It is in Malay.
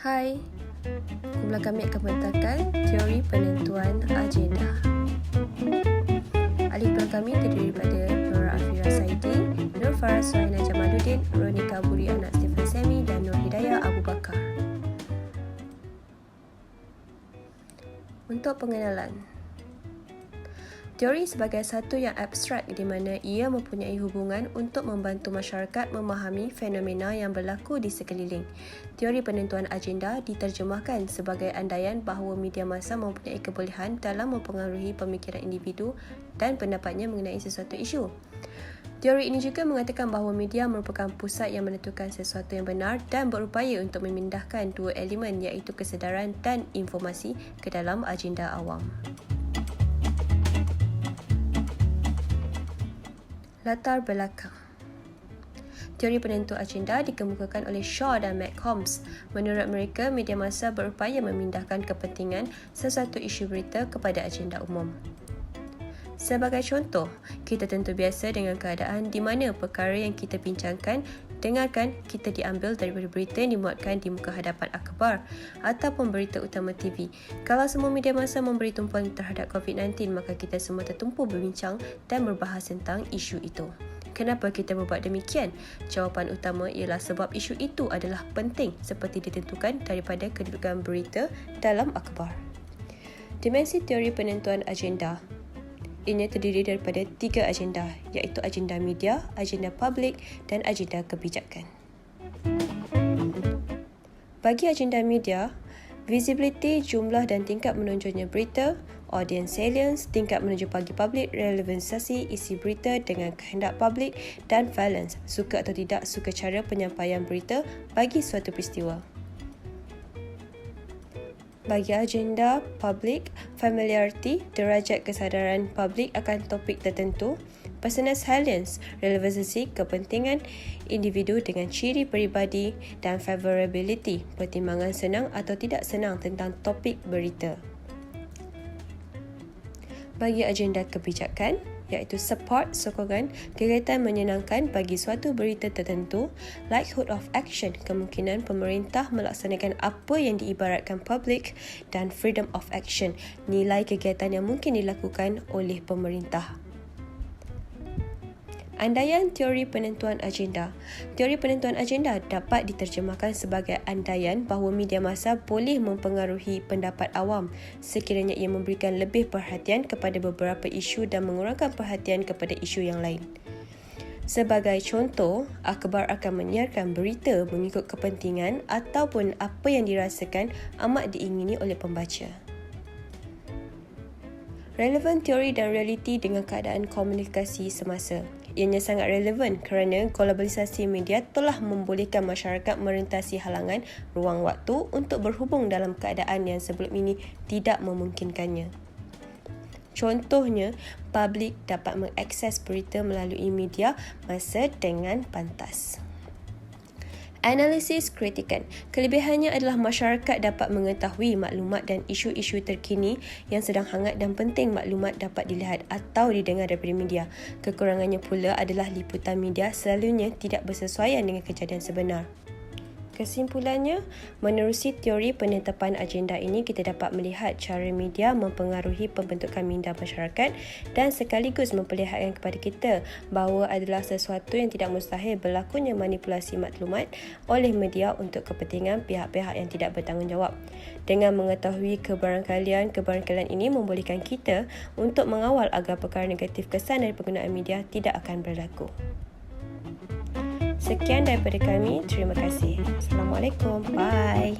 Hai, kumpulan kami akan membentangkan teori penentuan agenda. Ahli kumpulan kami terdiri daripada Nora Afira Saidi, Nur Farah Suhaina Jamaluddin, Ronika Buri Anak Stephen Semi dan Nur Hidayah Abu Bakar. Untuk pengenalan, teori sebagai satu yang abstrak di mana ia mempunyai hubungan untuk membantu masyarakat memahami fenomena yang berlaku di sekeliling. Teori penentuan agenda diterjemahkan sebagai andaian bahawa media massa mempunyai kebolehan dalam mempengaruhi pemikiran individu dan pendapatnya mengenai sesuatu isu. Teori ini juga mengatakan bahawa media merupakan pusat yang menentukan sesuatu yang benar dan berupaya untuk memindahkan dua elemen iaitu kesedaran dan informasi ke dalam agenda awam. Latar belakang. Teori penentu agenda dikemukakan oleh Shaw dan McCombs. Menurut mereka, media massa berupaya memindahkan kepentingan sesuatu isu berita kepada agenda umum. Sebagai contoh, kita tentu biasa dengan keadaan di mana perkara yang kita bincangkan, dengarkan, kita diambil daripada berita yang dimuatkan di muka hadapan akhbar ataupun berita utama TV. Kalau semua media massa memberi tumpuan terhadap COVID-19, maka kita semua tertumpu berbincang dan berbahas tentang isu itu. Kenapa kita berbuat demikian? Jawapan utama ialah sebab isu itu adalah penting seperti ditentukan daripada kedudukan berita dalam akhbar. Dimensi teori penentuan agenda. Ini terdiri daripada 3 agenda, iaitu agenda media, agenda publik dan agenda kebijakan. Bagi agenda media, visibility, jumlah dan tingkat menonjolnya berita, audience salience, tingkat menuju bagi publik, relevansasi isi berita dengan kehendak publik dan valence, suka atau tidak suka cara penyampaian berita bagi suatu peristiwa. Bagi agenda publik, familiarity, derajat kesedaran publik akan topik tertentu, personal salience, relevansi kepentingan individu dengan ciri peribadi dan favorability, pertimbangan senang atau tidak senang tentang topik berita. Bagi agenda kebijakan, iaitu support, sokongan, kegiatan menyenangkan bagi suatu berita tertentu, likelihood of action, kemungkinan pemerintah melaksanakan apa yang diibaratkan publik, dan freedom of action, nilai kegiatan yang mungkin dilakukan oleh pemerintah. Andaian teori penentuan agenda. Teori penentuan agenda dapat diterjemahkan sebagai andaian bahawa media massa boleh mempengaruhi pendapat awam sekiranya ia memberikan lebih perhatian kepada beberapa isu dan mengurangkan perhatian kepada isu yang lain. Sebagai contoh, akhbar akan menyiarkan berita mengikut kepentingan ataupun apa yang dirasakan amat diingini oleh pembaca. Relevan teori dan realiti dengan keadaan komunikasi semasa. Ianya sangat relevan kerana globalisasi media telah membolehkan masyarakat merentasi halangan ruang waktu untuk berhubung dalam keadaan yang sebelum ini tidak memungkinkannya. Contohnya, publik dapat mengakses berita melalui media massa dengan pantas. Analisis kritikan. Kelebihannya adalah masyarakat dapat mengetahui maklumat dan isu-isu terkini yang sedang hangat dan penting maklumat dapat dilihat atau didengar daripada media. Kekurangannya pula adalah liputan media selalunya tidak bersesuaian dengan kejadian sebenar. Kesimpulannya, menerusi teori penetapan agenda ini, kita dapat melihat cara media mempengaruhi pembentukan minda masyarakat dan sekaligus memperlihatkan kepada kita bahawa adalah sesuatu yang tidak mustahil berlakunya manipulasi maklumat oleh media untuk kepentingan pihak-pihak yang tidak bertanggungjawab. Dengan mengetahui kebarangkalian ini membolehkan kita untuk mengawal agar perkara negatif kesan dari penggunaan media tidak akan berlaku. Sekian daripada kami. Terima kasih. Assalamualaikum. Bye.